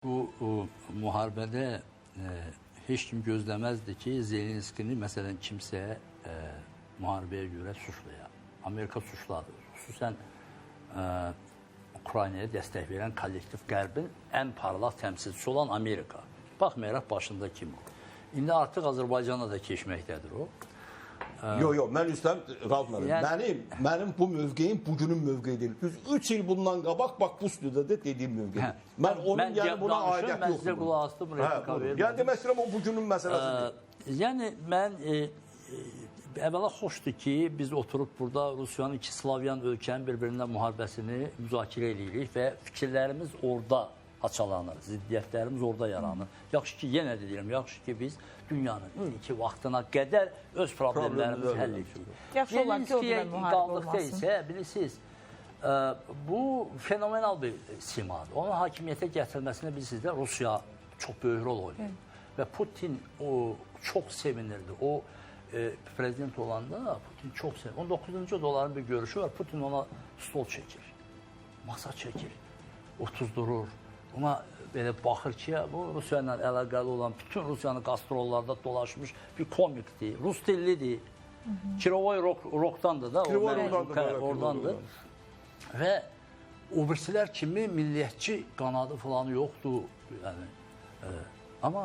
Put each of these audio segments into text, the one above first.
Bu müharibədə heç kim gözləməzdi ki, Zelenskini məsələn kimsəyə müharibəyə görə suçlaya. Amerika suçladı. Xüsusən Ukraynaya dəstək verən kollektiv Qərbin ən parlaq təmsilçisi olan Amerika. Baxmayaraq başında kim o. İndi artıq Azərbaycana da keçməkdədir o. Yox, mən üstəm qalmadım. Mənim bu mövqeyim bugünün mövqeyi deyil. Düz 3 il bundan qabaq, bax bu stüdyoda dediyim mövqeyi. Mən onun yəni buna aidiyyət yoxdur. Mən sizə qulaq astım, replika verdim. Yəni demək istəyirəm, o bugünün məsələsidir. Yəni mən əvvəla xoşdur ki, biz oturub burada Rusiyanın iki Slavyan ölkənin bir-birindən müharibəsini müzakirə edirik və fikirlərimiz orada açalanır, ziddiyyətlərimiz orada yaranır. Yaxşı ki, yenə də deyirəm, yaxşı ki, biz dünyanın indiki vaxtına qədər öz problemlərimizi həll edirik. Zelenskiyə qaldıqda isə, bilirsiniz, bu fenomenal bir simadır. Onun hakimiyyətə gətirilməsində bilirsiniz də Rusiya çox böyük rol oynayır. Və Putin çox sevinirdi. O prezident olanda Putin çox sevinir. 19-cu doların bir görüşü var. Putin ona stol çəkir, masa çəkir, otuzdurur. Ona belə baxır ki, bu Rusiya ilə əlaqəli olan bütün Rusiyanın qastrollarda dolaşmış bir komikdir, Rus dillidir. Kirovoy Rokdandır da, oradandır. Və o birisilər kimi milliyyətçi qanadı falan yoxdur. Amma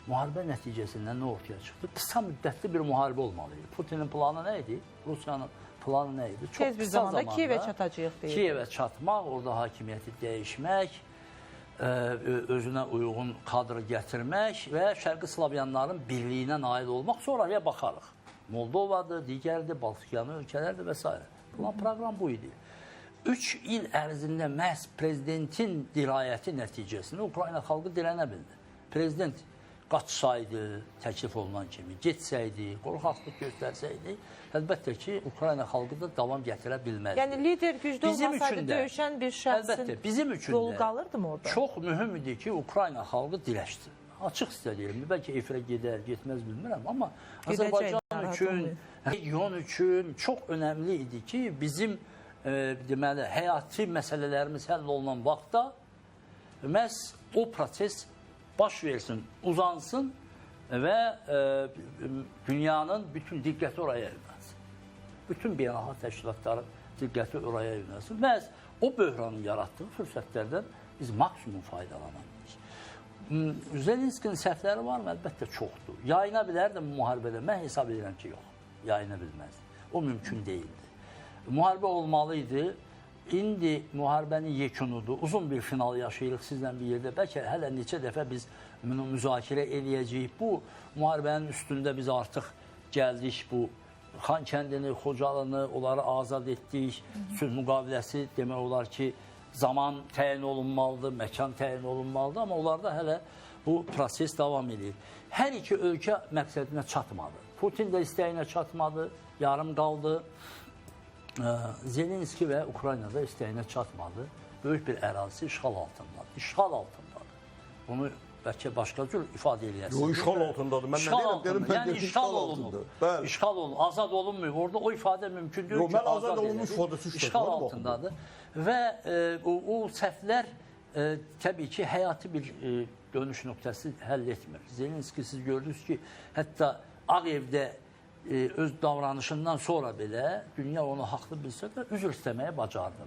müharibə nəticəsində nə ortaya çıxdı? Qısa müddətli bir müharibə olmalıydı. Putinin planı nə idi? Rusiyanın planı nə idi? Tez bir zamanda Kiyevə çatacağıq deyir. Kiyevə çatmaq, orada hakimiyyəti dəyişmək, özünə uyğun kadrı gətirmək və Şərqi Slavyanların birliyinə nail olmaq, sonraya baxarıq. Moldovadır, digərdir, Baltikanı ölkələrdir və s. Proqram bu idi. 3 il ərzində məhz prezidentin dirayəti nəticəsində Ukrayna xalqı dirənə bildi. Prezident qaçsaydı, təklif olunan kimi, getsəydi, qorxaqlıq göstərsəydi, əlbəttə ki, Ukrayna xalqı da davam gətirə bilməzdi. Yəni lider gücdə olmasaydı döyüşən bir şəxsin rolu qalırdı mı orada? Çox mühüm idi ki, Ukrayna xalqı dirəşdi. Açıq istəyirəm, bəlkə efirə gedər, getməz bilmirəm, amma Azərbaycan üçün, region üçün çox önəmli idi ki, bizim deməli, həyati məsələlərimiz həll olunan vaxtda məhz o proses baş versin, uzansın və dünyanın bütün diqqəti oraya yönəlsin. Bütün beynəlxalq təşkilatların diqqəti oraya yönəlsin. Məhz o böhranın yaratdığı fürsətlərdən biz maksimum faydalanmalıyıq. Zelenskinin səhvləri var mı? Əlbəttə çoxdur. Yayına bilərdi müharibədə. Mən hesab edirəm ki, yox. Yayına bilməzdi. O mümkün deyildi. Müharibə olmalıydı. İndi müharibənin yekunudur. Uzun bir final yaşayırıq sizlə bir yerdə. Bəlkə hələ neçə dəfə biz bunu müzakirə eləyəcəyik. Bu müharibənin üstündə biz artıq gəldik. Bu Xankəndini, Xocalını, onları azad etdik. Sülh müqaviləsi demək olar ki, zaman təyin olunmalıdır, məkan təyin olunmalıdır. Amma onlarda hələ bu proses davam edir. Hər iki ölkə məqsədinə çatmadı. Putin də istəyinə çatmadı, yarım qaldı. Zelenski və Ukraynada istəyinə çatmadı. Böyük bir ərazisi işğal altındadır. İşğal altındadır. Bunu bəlkə başqa cür ifadə eləyəsiniz. Yox, işğal altındadır. Mən nə deyirəm? Yəni işğal olunur. İşğal olunur. Azad olunmuyor. Orada o ifadə mümkün deyil ki, mən azad olunmuş ifadəsi işğal altındadır. Və o səhvlər təbii ki, həyati bir dönüş nöqtəsi həll etmir. Zelenski siz gördünüz ki, hətta Ağ Evdə öz davranışından sonra belə dünya onu haqlı bilsə də üzr istəməyə bacardı.